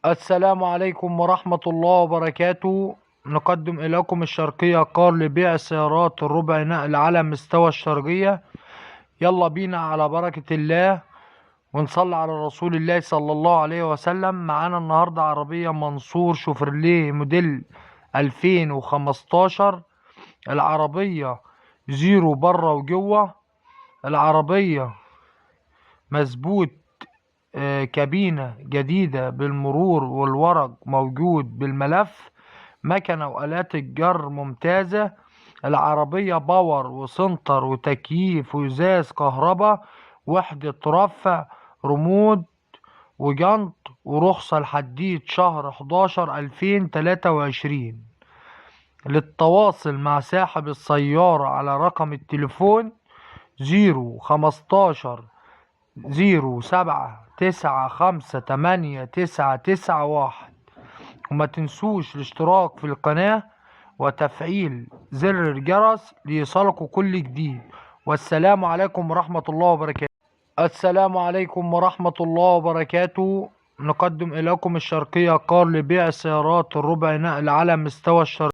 السلام عليكم ورحمة الله وبركاته. نقدم إليكم الشرقية كار لبيع السيارات الربع نقل على مستوى الشرقية. يلا بينا على بركة الله ونصلي على رسول الله صلى الله عليه وسلم. معانا النهاردة عربية منصور شوفرليه موديل 2015. العربية زيرو بره وجوه. العربية مظبوط، كابينة جديدة بالمرور والورق موجود بالملف. مكنة وآلات الجر ممتازة. العربية باور وسنتر وتكييف وإزاز كهرباء، وحدة رفع، ريموت وجنط، ورخصة لحديد شهر 11 2023. للتواصل مع صاحب السيارة على رقم التليفون 015 07958991. وما تنسوش الاشتراك في القناة وتفعيل زر الجرس ليصلكوا كل جديد. والسلام عليكم ورحمة الله وبركاته. السلام عليكم ورحمة الله وبركاته. نقدم إليكم الشرقية كار لبيع السيارات الربع نقل على مستوى الشرقية.